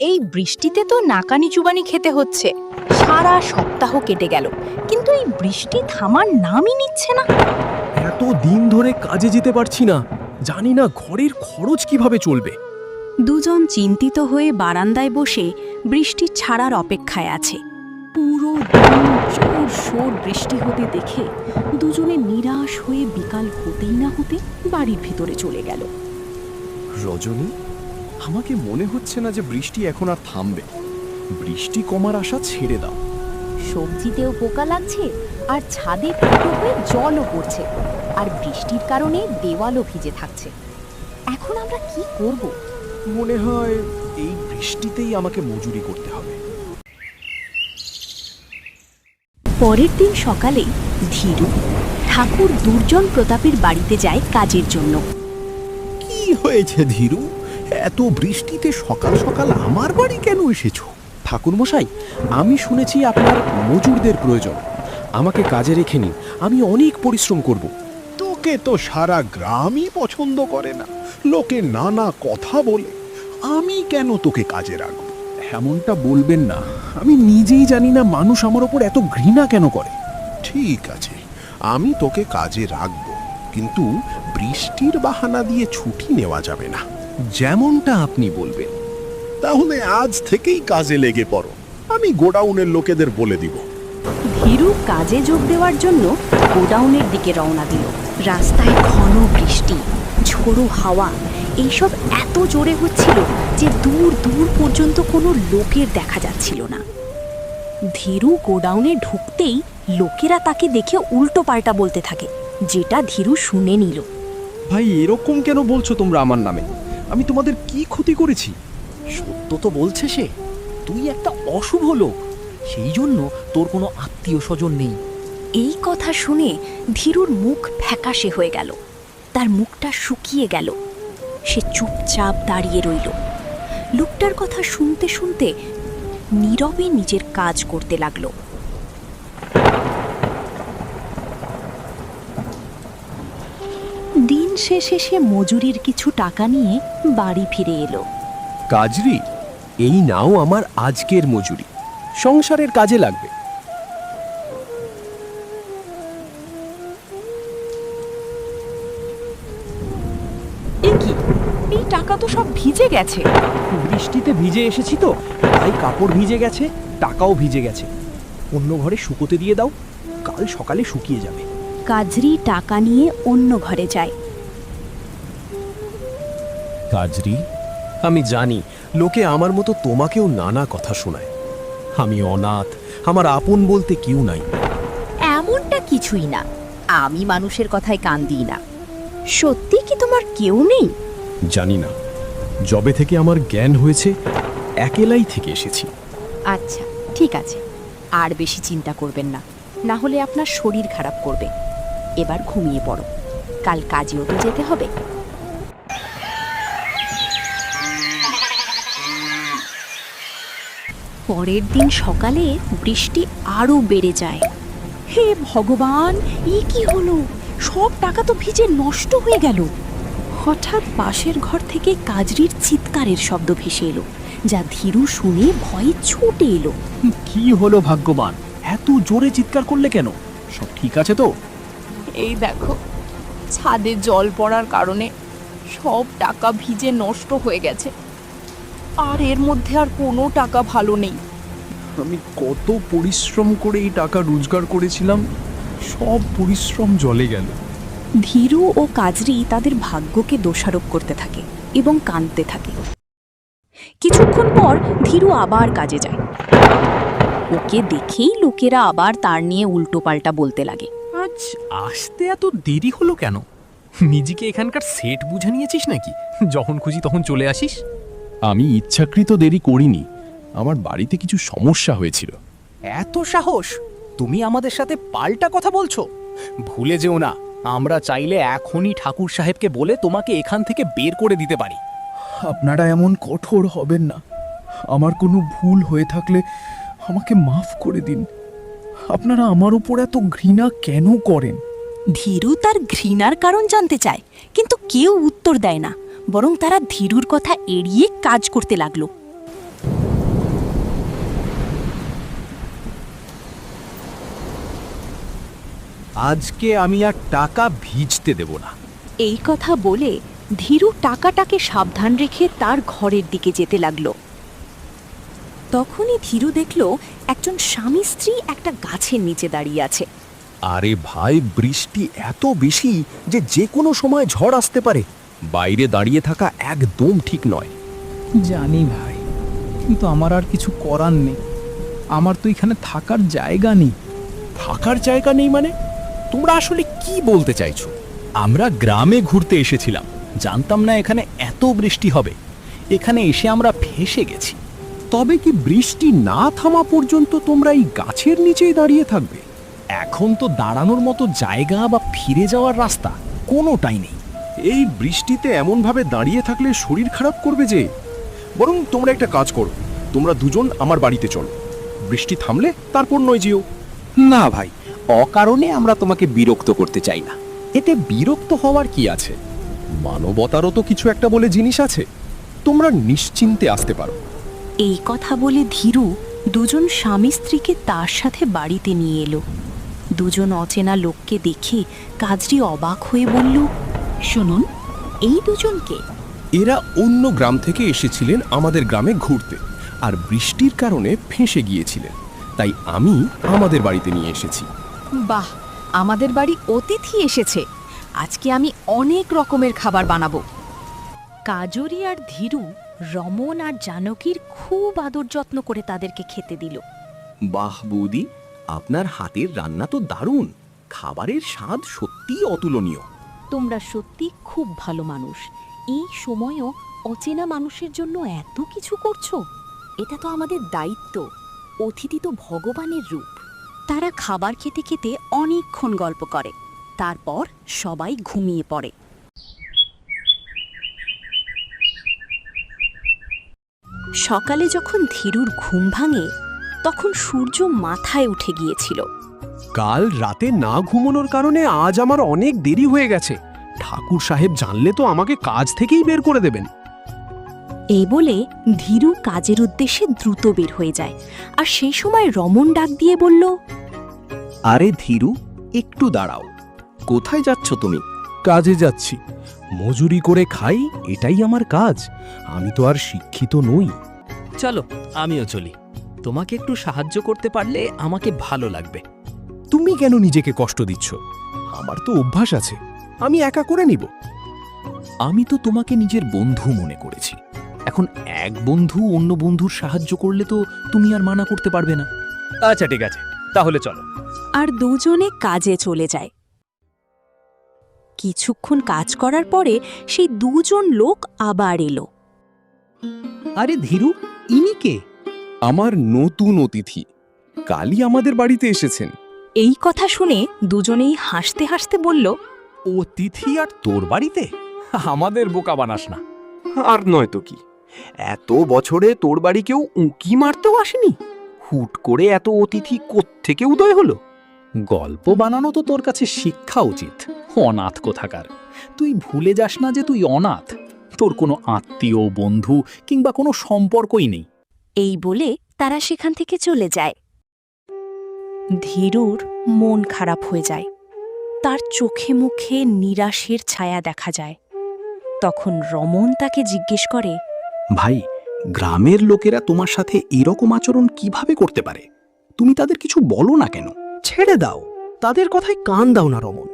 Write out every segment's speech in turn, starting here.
এই বৃষ্টিতে তো নাকানি চুবানি খেতে হচ্ছে। সারা সপ্তাহ কেটে গেল, কিন্তু এই বৃষ্টি থামার নামই নিচ্ছে না। এত দিন ধরে কাজে যেতে পারছি না, জানি না ঘরের খরচ কিভাবে চলবে। দুজন চিন্তিত হয়ে বারান্দায় বসে বৃষ্টি ছাড়ার অপেক্ষায় আছে। পুরো দিন জোর সোর বৃষ্টি হতে দেখে দুজনে নিরাশ হয়ে বিকাল হতেই না হতে বাড়ির ভিতরে চলে গেল। রজনী, আমাকে মনে হচ্ছে না যে বৃষ্টি এখন আর থামবে। বৃষ্টি কমার আশা ছেড়ে দাও। সবজিতেও পোকা লাগছে, আর ছাদে ফুটো হয়ে জলও পড়ছে, আর বৃষ্টির কারণে দেওয়ালও ভিজে থাকছে। এখন আমরা কি করব? মনে হয় এই বৃষ্টিতেই আমাকে মজুরি করতে হবে। পরের দিন সকালে ধীরু ঠাকুর দুর্জন প্রতাপের বাড়িতে যায় কাজের জন্য। কি হয়েছে ধীরু? এত বৃষ্টিতে সকাল সকাল আমার বাড়ি কেন এসেছো? ঠাকুরমশাই, আমি শুনেছি আপনার মজুরদের প্রয়োজন। আমাকে কাজে রেখে নিন, আমি অনেক পরিশ্রম করব। তোকে তো সারা গ্রামই পছন্দ করে না, লোকে নানা কথা বলে। আমি কেন তোকে কাজে রাখবো? এমনটা বলবেন না, আমি নিজেই জানি না মানুষ আমার ওপর এত ঘৃণা কেন করে। ঠিক আছে, আমি তোকে কাজে রাখবো, কিন্তু বৃষ্টির বাহানা দিয়ে ছুটি নেওয়া যাবে না। যেমনটা আপনি বলবেন। তাহলে আজ থেকেই কাজে লেগে পড়ো, আমি গোডাউনের লোকেদের বলে দিব। ধীরু কাজে যোগ দেওয়ার জন্য গোডাউনের দিকে রওনা দিল। রাস্তায় ঘন বৃষ্টি, ঝোড়ো হাওয়া এইসব এত জোরে হচ্ছিল যে দূর দূর পর্যন্ত কোনো লোকের দেখা যাচ্ছিল না। ধীরু গোডাউনে ঢুকতেই লোকেরা তাকে দেখে উল্টো পাল্টা বলতে থাকে, যেটা ধীরু শুনে নিল। ভাই, এরকম কেন বলছো তোমরা আমার নামে? আমি তোমাদের কি ক্ষতি করেছি? সত্য তো বলছে সে, তুই একটা অশুভ লোক, সেই জন্য তোর কোনো আত্মীয় স্বজন নেই। এই কথা শুনে ধীরুর মুখ ফ্যাকাশে হয়ে গেল, তার মুখটা শুকিয়ে গেল। সে চুপচাপ দাঁড়িয়ে রইল। লোকটার কথা শুনতে শুনতে নীরবে নিজের কাজ করতে লাগলো। দিন শেষে সে মজুরির কিছু টাকা নিয়ে বাড়ি ফিরে এলো। কাজরি, এই নাও আমার আজকের মজুরি, সংসারের কাজে লাগবে। এই টাকা তো সব ভিজে গেছে। বৃষ্টিতে ভিজে এসেছি তো, তাই কাপড় ভিজে গেছে, টাকাও ভিজে গেছে। অন্য ঘরে শুকোতে দিয়ে দাও, কাল সকালে শুকিয়ে যাবে। কাজরি টাকা নিয়ে অন্য ঘরে যায়। কাজরি, আমি জানি লোকে আমার মতো তোমাকেও নানা কথা শোনায়। আমি অনাথ, আমার আপন বলতে কেউ নাই। এমনটা কিছুই না, আমি মানুষের কথায় কান দিই না। সত্যি কি তোমার কেউ নেই? জানি না, যবে থেকে আমার জ্ঞান হয়েছে একেলাই থেকে এসেছি। আচ্ছা, ঠিক আছে, আর বেশি চিন্তা করবেন না, না হলে আপনার শরীর খারাপ করবে। এবার ঘুমিয়ে পড়ো, কাল কাজেও তো যেতে হবে। পরের দিন সকালে বৃষ্টি আরো বেড়ে যায়। হে ভগবান, কি হলো? সব টাকা তো ভিজে নষ্ট হয়ে গেল। হঠাৎ পাশের ঘর থেকে কাজরির চিৎকারের শব্দ ভেসে এলো, যা ধীরু শুনে ভয়ে ছুটে এলো। কি হলো ভাগ্যবান, এত জোরে চিৎকার করলে কেন? সব ঠিক আছে তো? এই দেখো, ছাদে জল পড়ার কারণে সব টাকা ভিজে নষ্ট হয়ে গেছে, আর এর মধ্যে আর কোনো টাকা ভালো নেই। আমি কত পরিশ্রম করে এই টাকা রোজগার করেছিলাম, সব পরিশ্রম জলে গেল। ধীরু ও কাজরি তাদের ভাগ্যকে দোষারোপ করতে থাকে এবং কাঁদতে থাকে। কিছুক্ষণ পর ধীরু আবার কাজে যায়। ওকে দেখেই লোকেরা আবার তার নিয়ে উল্টোপাল্টা বলতে লাগে। আজ আসতে এত দেরি হলো কেন? নিজেকে এখানকার সেট বুঝে নিয়েছিস নাকি, যখন খুশি তখন চলে আসিস? আমি ইচ্ছাকৃত দেরি করিনি, আমার বাড়িতে কিছু সমস্যা হয়েছিল। এত সাহস! তুমি আমাদের সাথে পাল্টা কথা বলছো? ভুলে যেও না, আমরা চাইলে এখনই ঠাকুর সাহেবকে বলে তোমাকে এখান থেকে বের করে দিতে পারি। আপনারা এমন কঠোর হবেন না, আমার কোনো ভুল হয়ে থাকলে আমাকে মাফ করে দিন। আপনারা আমার উপর এত ঘৃণা কেন করেন? ধীরু তার ঘৃণার কারণ জানতে চায়, কিন্তু কেউ উত্তর দেয় না, বরং তারা ধীরুর কথা এড়িয়ে কাজ করতে লাগলো। আজকে আমি আর টাকা ভিজতে দেব না। এই কথা বলে ধীরু টাকাটাকে সাবধান রেখে তার ঘরের দিকে যেতে লাগলো। তখনই ধীরু দেখল একজন স্বামী স্ত্রী একটা গাছের নিচে দাঁড়িয়ে আছে। আরে ভাই, বৃষ্টি এত বেশি যে যে কোনো সময় ঝড় আসতে পারে। বাইরে দাঁড়িয়ে থাকা একদম ঠিক নয়। জানি ভাই, কিন্তু আমার আর কিছু করার নেই। আমার তো এখানে থাকার জায়গা নেই। থাকার জায়গা নেই মানে? তোমরা আসলে কি বলতে চাইছো? আমরা গ্রামে ঘুরতে এসেছিলাম, জানতাম না এখানে এত বৃষ্টি হবে। এখানে এসে আমরা ফেঁসে গেছি। তবে কি বৃষ্টি না থামা পর্যন্ত তোমরা এই গাছের নিচেই দাঁড়িয়ে থাকবে? এখন তো দাঁড়ানোর মতো জায়গা বা ফিরে যাওয়ার রাস্তা কোনোটাই নেই। এই বৃষ্টিতে এমনভাবে দাঁড়িয়ে থাকলে শরীর খারাপ করবে যে। বরং তোমরা একটা কাজ করো, তোমরা দুজন আমার বাড়িতে চলো। বৃষ্টি থামলে তারপর নয় যেও। না ভাই, অকারণে আমরা তোমাকে বিরক্ত করতে চাই না। এতে বিরক্ত হওয়ার কি আছে? মানবতারও তো কিছু একটা বলে জিনিস আছে। তোমরা নিশ্চিন্তে আসতে পারো। এই কথা বলে ধীরু দুজন স্বামী স্ত্রীকে তার সাথে বাড়িতে নিয়ে এলো। দুজন অচেনা লোককে দেখে কাজরি অবাক হয়ে বলল, শুনুন, এই দুজনকে? এরা অন্য গ্রাম থেকে এসেছিলেন আমাদের গ্রামে ঘুরতে, আর বৃষ্টির কারণে ফেঁসে গিয়েছিলেন। তাই আমি আমাদের বাড়িতে নিয়ে এসেছি। বাহ, আমাদের বাড়ি অতিথি এসেছে। আজকে আমি অনেক রকমের খাবার বানাবো। কাজরি আর ধীরু রমন আর জানকীর খুব আদর যত্ন করে তাদেরকে খেতে দিল। বাহ বৌদি, আপনার হাতের রান্না তো দারুণ। খাবারের স্বাদ সত্যিই অতুলনীয়। তোমরা সত্যি খুব ভালো মানুষ। এই সময়ও অচেনা মানুষের জন্য এত কিছু করছো। এটা তো আমাদের দায়িত্ব। অতিথি তো ভগবানের রূপ। তারা খাবার খেতে খেতে অনেকক্ষণ গল্প করে। তারপর সবাই ঘুমিয়ে পড়ে। সকালে যখন ধীরুর ঘুম ভাঙে, তখন সূর্য মাথায় উঠে গিয়েছিল। কাল রাতে না ঘুমানোর কারণে আজ আমার অনেক দেরি হয়ে গেছে। ঠাকুর সাহেব জানলে তো আমাকে কাজ থেকেই বের করে দেবেন। এই বলে ধীরু কাজের উদ্দেশ্যে দ্রুত বের হয়ে যায়। আর সেই সময় রমন ডাক দিয়ে বলল, আরে ধীরু, একটু দাঁড়াও। কোথায় যাচ্ছ তুমি? কাজে যাচ্ছি। মজুরি করে খাই, এটাই আমার কাজ। আমি তো আর শিক্ষিত নই। চলো আমিও চলি। তোমাকে একটু সাহায্য করতে পারলে আমাকে ভালো লাগবে। তুমি কেন নিজেকে কষ্ট দিচ্ছ? আমার তো অভ্যাস আছে, আমি একা করে নিব। আমি তো তোমাকে নিজের বন্ধু মনে করেছি। এখন এক বন্ধু অন্য বন্ধুর সাহায্য করলে তো তুমি আর মানা করতে পারবে না। আচ্ছা ঠিক আছে, তাহলে চলো। আর দুজনে কাজে চলে যায়। কিছুক্ষণ কাজ করার পরে সেই দুজন লোক আবার এলো। আরে ধীরু, ইনি কে? আমার নতুন অতিথি কালই আমাদের বাড়িতে এসেছেন। এই কথা শুনে দুজনেই হাসতে হাসতে বলল, অতিথি আর তোর বাড়িতে? আমাদের বোকা বানাস না। আর নয় তো কি, এত বছরে তোর বাড়ি কেউ উঁকি মারতেও আসেনি। হুট করে এত অতিথি কোত্থেকে উদয় হলো? গল্প বানানো তো তোর কাছে শিক্ষা উচিত। অনাথ কোথাকার। তুই ভুলে যাস না যে তুই অনাথ। তোর কোনো আত্মীয়, বন্ধু কিংবা কোনো সম্পর্কই নেই। এই বলে তারা সেখান থেকে চলে যায়। ধীরুর মন খারাপ হয়ে যায়। তার চোখে মুখে নিরাশের ছায়া দেখা যায়। তখন রমন তাকে জিজ্ঞেস করে, ভাই, গ্রামের লোকেরা তোমার সাথে এরকম আচরণ কিভাবে করতে পারে? তুমি তাদের কিছু বলো না কেন? ছেড়ে দাও, তাদের কথায় কান দাও না রমন।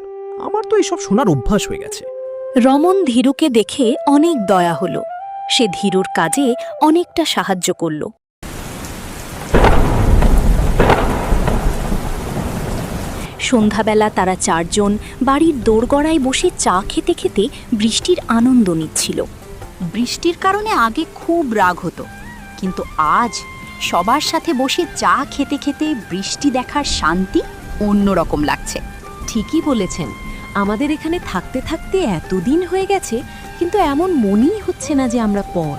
আমার তো এসব শোনার অভ্যাস হয়ে গেছে। রমন ধীরুকে দেখে অনেক দয়া হলো। সে ধীরুর কাজে অনেকটা সাহায্য করল। সন্ধ্যাবেলা তারা চারজন বাড়ির দোরগড়ায় বসে চা খেতে খেতে বৃষ্টির আনন্দ নিচ্ছিল। বৃষ্টির কারণে আগে খুব রাগ হতো, কিন্তু আজ সবার সাথে বসে চা খেতে খেতে বৃষ্টি দেখার শান্তি অন্যরকম লাগছে। ঠিকই বলেছেন, আমাদের এখানে থাকতে থাকতে এতদিন হয়ে গেছে, কিন্তু এমন মনেই হচ্ছে না যে আমরা পর।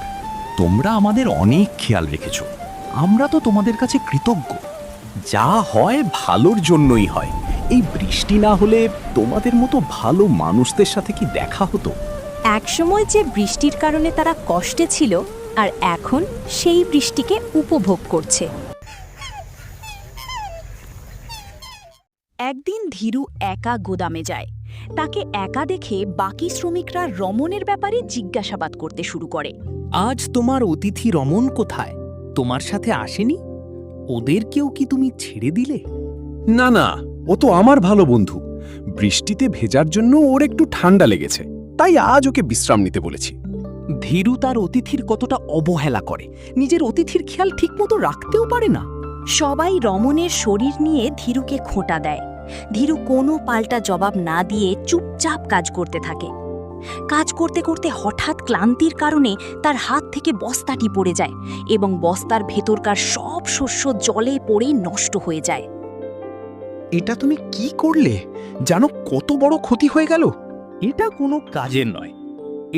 তোমরা আমাদের অনেক খেয়াল রেখেছো। আমরা তো তোমাদের কাছে কৃতজ্ঞ। যা হয় ভালোর জন্যই হয়। এই বৃষ্টি না হলে তোমাদের মতো ভালো মানুষদের সাথে কি দেখা হতো? একসময় যে বৃষ্টির কারণে তারা কষ্টে ছিল, আর এখন সেই বৃষ্টিকে উপভোগ করছে। একদিন ধীরু একা গোদামে যায়। তাকে একা দেখে বাকি শ্রমিকরা রমনের ব্যাপারে জিজ্ঞাসাবাদ করতে শুরু করে। আজ তোমার অতিথি রমন কোথায়? তোমার সাথে আসেনি? ওদেরকেও কি তুমি ছেড়ে দিলে? না না, ও তো আমার ভালো বন্ধু। বৃষ্টিতে ভেজার জন্য ওর একটু ঠান্ডা লেগেছে, তাই আজ ওকে বিশ্রাম নিতে বলেছি। ধীরু তার অতিথির কতটা অবহেলা করে, নিজের অতিথির খেয়াল ঠিকমতো রাখতেও পারে না। সবাই রমনের শরীর নিয়ে ধীরুকে খোঁটা দেয়। ধীরু কোনো পাল্টা জবাব না দিয়ে চুপচাপ কাজ করতে থাকে। কাজ করতে করতে হঠাৎ ক্লান্তির কারণে তার হাত থেকে বস্তাটি পড়ে যায় এবং বস্তার ভেতরকার সব শস্য জলে পড়ে নষ্ট হয়ে যায়। এটা তুমি কি করলে? জানো কত বড় ক্ষতি হয়ে গেল? এটা কোনো কাজের নয়।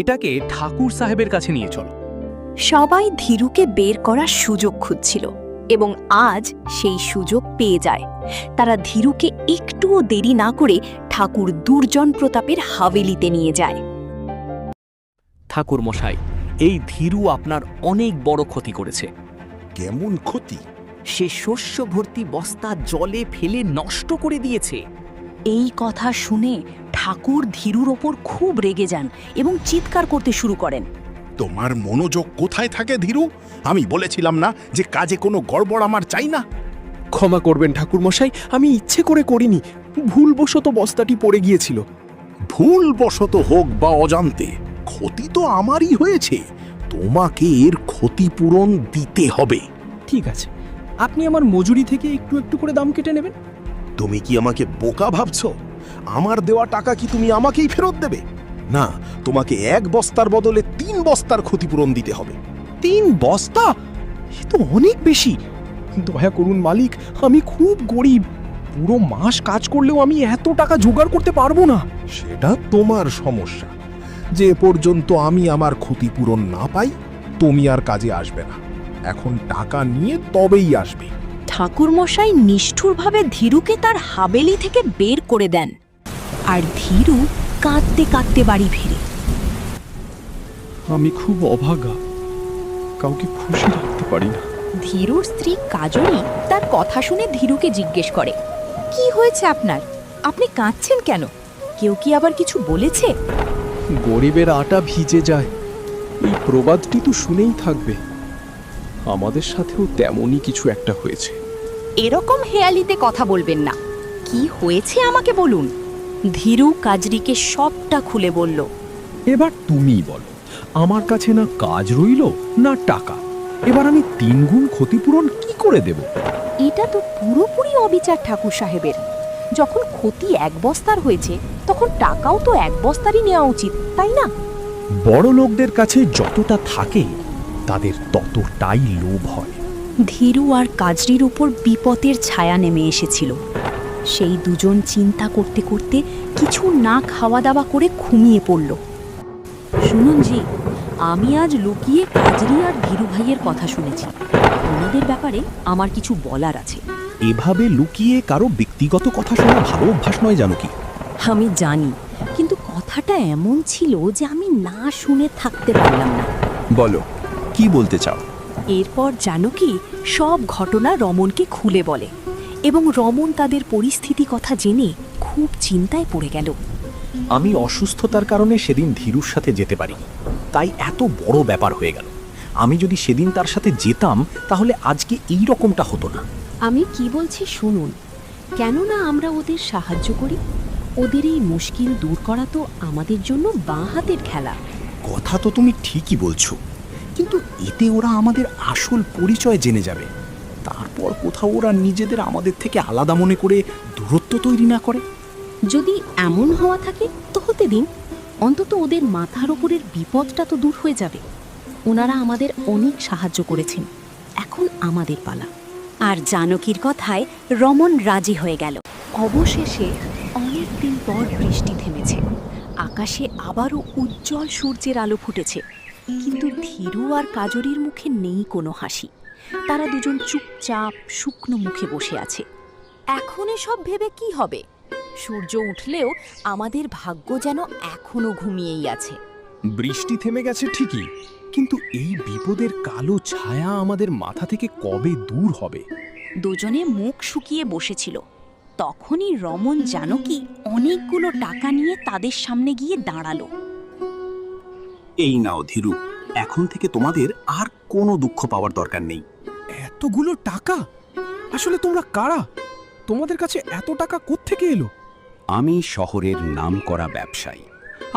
এটাকে ঠাকুর সাহেবের কাছে নিয়ে চলো। সবাই ধীরুকে বের করার সুযোগ খুঁজছিল এবং আজ সেই সুযোগ পেয়ে যায়। তারা ধীরুকে একটুও দেরি না করে ঠাকুর দুর্জন প্রতাপের হাভেলিতে নিয়ে যায়। ঠাকুর মশাই, এই ধীরু আপনার অনেক বড় ক্ষতি করেছে। কেমন ক্ষতি? সে শস্য ভর্তি বস্তা জলে ফেলে নষ্ট করে দিয়েছে। এই কথা শুনে ঠাকুর ধীরুর ওপর খুব রেগে যান এবং চিৎকার করতে শুরু করেন। তোমার মনোযোগ কোথায় থাকে ধীরু? আমি বলেছিলাম না যে কাজে কোনো গড়বড় আমার চাই না। ক্ষমা করবেন ঠাকুরমশাই, আমি ইচ্ছে করে করিনি। ভুলবশত বস্তাটি পড়ে গিয়েছিল। ভুলবশত হোক বা অজান্তে, ক্ষতি তো আমারই হয়েছে। তোমাকে এর ক্ষতিপূরণ দিতে হবে। ঠিক আছে, আপনি আমার মজুরি থেকে একটু একটু করে দাম কেটে নেবেন। তুমি কি আমাকে বোকা ভাবছো? আমার দেওয়া টাকা কি তুমি আমাকেই ফেরত দেবে? না, তোমাকে 1 বস্তার বদলে 3 বস্তার ক্ষতিপূরণ দিতে হবে। 3 বস্তা? এ তো অনেক বেশি। দয়া করুন মালিক, আমি খুব গরিব। পুরো মাস কাজ করলেও আমি এত টাকা জোগাড় করতে পারবো না। সেটা তোমার সমস্যা। যে পর্যন্ত আমি আমার ক্ষতিপূরণ না পাই, তুমি আর কাজে আসবে না। এখন টাকা নিয়ে তবেই আসবে। ঠাকুরমশাই নিষ্ঠুরভাবে ধীরুকে তার হাবেলি থেকে বের করে দেন আর ধীরু কাঁদতে কাঁদতে বাড়ি ফিরে। আমি খুব অভাগা, কাউকে খুশি রাখতে পারি না। ধীরুর স্ত্রী কাজরি তার কথা শুনে ধীরুকে জিজ্ঞেস করে, কি হয়েছে আপনার? আপনি কাঁদছেন কেন? কেউ কি আবার কিছু বলেছে? গরিবের আটা ভিজে যায়, এই প্রবাদটি তো শুনেই থাকবে। আমাদের সাথেও তেমনই কিছু একটা হয়েছে। এরকম হেয়ালিতে কথা বলবেন না। কি হয়েছে আমাকে বলুন। ধীরু কাজরিকে সবটা খুলে বলল। এবার তুমিই বলো, আমার কাছে না কাজ রইল না টাকা। এবার আমি 3 গুণ ক্ষতিপূরণ কি করে দেব? এটা তো পুরোপুরি অবিচার ঠাকুর সাহেবের। যখন ক্ষতি 1 বস্তার হয়েছে, তখন টাকাও তো 1 বস্তারই নেওয়া উচিত, তাই না? বড় লোকদের কাছে যতটা থাকে তাদের ততটাই লোভ হয়। ধীরু আর কাজরির উপর বিপদের ছায়া নেমে এসেছিল। সেই দুজন চিন্তা করতে করতে কিছু না খাওয়া দাওয়া করে ঘুমিয়ে পড়ল। শুনুন জি, আমি আজ লুকিয়ে কাজরি আর ধীরু ভাইয়ের কথা শুনেছি। ওনাদের ব্যাপারে আমার কিছু বলার আছে। এভাবে লুকিয়ে কারো ব্যক্তিগত কথা শোনা ভালো অভ্যাস নয়, জানো কি? আমি জানি, কিন্তু কথাটা এমন ছিল যে আমি না শুনে থাকতে পারলাম না। বলো, কি বলতে চাও? এরপর জানকী সব ঘটনা রমনকে খুলে বলে এবং রমন তাদের পরিস্থিতি কথা জেনে খুব চিন্তায় পড়ে গেল। আমি অসুস্থতার কারণে সেদিন ধীরুর সাথে যেতে পারিনি, তাই এত বড় ব্যাপার হয়ে গেল। আমি যদি সেদিন তার সাথে যেতাম তাহলে আজকে এই রকমটা হতো না। আমি কি বলছি শুনুন। কেননা আমরা ওদের সাহায্য করি? ওদের এই মুশকিল দূর করা তো আমাদের জন্য বাঁ হাতের খেলা। কথা তো তুমি ঠিকই বলছো, কিন্তু এতে ওরা আমাদের আসল পরিচয় জেনে যাবে। তারপর কোথাও ওরা নিজেদের আমাদের থেকে আলাদা মনে করে দূরত্ব তৈরি না করে। যদি এমন হওয়া থাকে তো হতে দিন। অন্তত ওদের মাথার ওপরের বিপদটা তো দূর হয়ে যাবে। ওনারা আমাদের অনেক সাহায্য করেছেন, এখন আমাদের পালা। আর জানকীর কথায় রমন রাজি হয়ে গেল। অবশেষে অনেক দিন পর বৃষ্টি থেমেছে। আকাশে আবারও উজ্জ্বল সূর্যের আলো ফুটেছে, কিন্তু ধীরু আর কাজরির মুখে নেই কোনো হাসি। তারা দুজন চুপচাপ শুকনো মুখে বসে আছে। এখন এসব ভেবে কি হবে? সূর্য উঠলেও আমাদের ভাগ্য যেন এখনো ঘুমিয়েই আছে। বৃষ্টি থেমে গেছে ঠিকই, কিন্তু এই বিপদের কালো ছায়া আমাদের মাথা থেকে কবে দূর হবে? দুজনে মুখ শুকিয়ে বসেছিল। তখনই রমন জানকী অনেকগুলো টাকা নিয়ে তাদের সামনে গিয়ে দাঁড়ালো। এই নাও ধীরু, এখন থেকে তোমাদের আর কোনো দুঃখ পাওয়ার দরকার নেই। এতগুলো টাকা? আসলে তোমরা কারা? তোমাদের কাছে এত টাকা কোত্থেকে এলো? আমি শহরের নামকরা ব্যবসায়ী।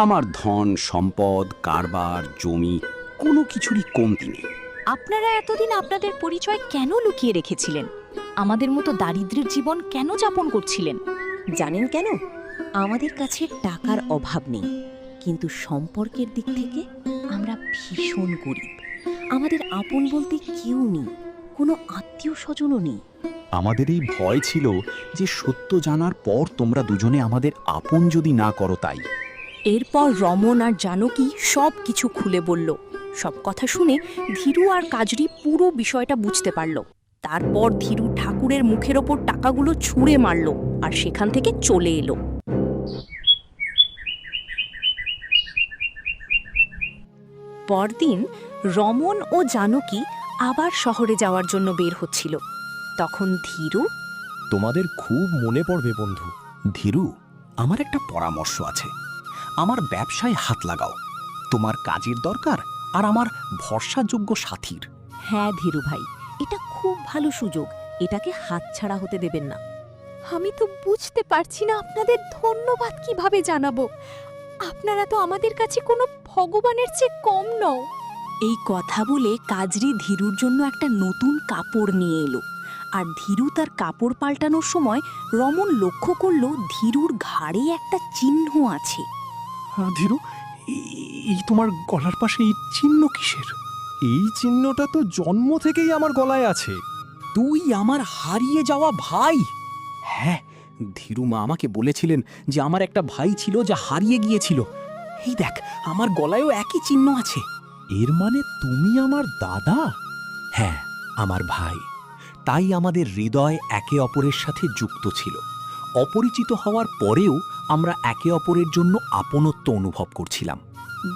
আমার ধন সম্পদ কারবার জমি কোনো কিছুরই কমতি নেই। আপনারা এতদিন আপনাদের পরিচয় কেন লুকিয়ে রেখেছিলেন? আমাদের মতো দারিদ্র্যের জীবন কেন যাপন করছিলেন? জানেন কেন? আমাদের কাছে টাকার অভাব নেই, কিন্তু সম্পর্কের দিক থেকে আমরা ভীষণ গরিব। আমাদের আপন বলতে কেউ নেই, কোনো আত্মীয় স্বজনও নেই। আমাদের এই ভয় ছিল যে সত্য জানার পর তোমরা দুজনে আমাদের আপন যদি না করো তাই। এরপর রমন আর জানকী সব কিছু খুলে বলল। সব কথা শুনে ধীরু আর কাজরি পুরো বিষয়টা বুঝতে পারল। তারপর ধীরু ঠাকুরের মুখের ওপর টাকাগুলো ছুঁড়ে মারল আর সেখান থেকে চলে এলো। পরদিন রমন ও জানকী আবার শহরে যাওয়ার জন্য বের হচ্ছিল। তখন ধীরু, তোমাদের খুব মনে পড়বে বন্ধু। ধীরু, আমার একটা পরামর্শ আছে। আমার ব্যবসায় হাত লাগাও। তোমার কাজের দরকার আর আমার ভরসাযোগ্য সাথীর। হ্যাঁ ধীরু ভাই, এটা খুব ভালো সুযোগ, এটাকে হাতছাড়া হতে দেবেন না। আমি তো বুঝতে পারছি না আপনাদের ধন্যবাদ কিভাবে জানাবো। আপনারা তো আমাদের কাছে কোনো ভগবানের চেয়ে কম নও। এই কথা বলে কাজরি ধীরুর জন্য একটা নতুন কাপড় নিয়ে এলো। আর ধীরু তার কাপড় পাল্টানোর সময় রমন লক্ষ্য করল ধীরুর ঘাড়ে একটা চিহ্ন আছে। ধীরু, এই তোমার গলার পাশে এই চিহ্ন কিসের? এই চিহ্নটা তো জন্ম থেকেই আমার গলায় আছে। তুই আমার হারিয়ে যাওয়া ভাই? হ্যাঁ, ধীরু মা আমাকে বলেছিলেন যে আমার একটা ভাই ছিল যা হারিয়ে গিয়েছিল। এই দেখ, আমার গলায়ও একই চিহ্ন আছে। এর মানে তুমি আমার দাদা? হ্যাঁ, আমার ভাই। তাই আমাদের হৃদয় একে অপরের সাথে যুক্ত ছিল। অপরিচিত হওয়ার পরেও আমরা একে অপরের জন্য আপনত্ব অনুভব করছিলাম।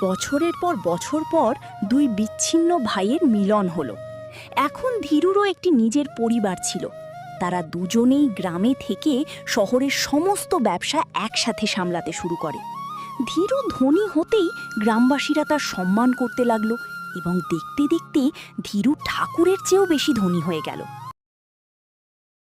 বছরের পর বছর পর দুই বিচ্ছিন্ন ভাইয়ের মিলন হলো। এখন ধীরুরও একটি নিজের পরিবার ছিল। তারা দুজনেই গ্রামে থেকে শহরের সমস্ত ব্যবসা একসাথে সামলাতে শুরু করে। ধীরু ধনী হতেই গ্রামবাসীরা তার সম্মান করতে লাগলো এবং দেখতে দেখতে ধীরু ঠাকুরের চেয়েও বেশি ধনী হয়ে গেল।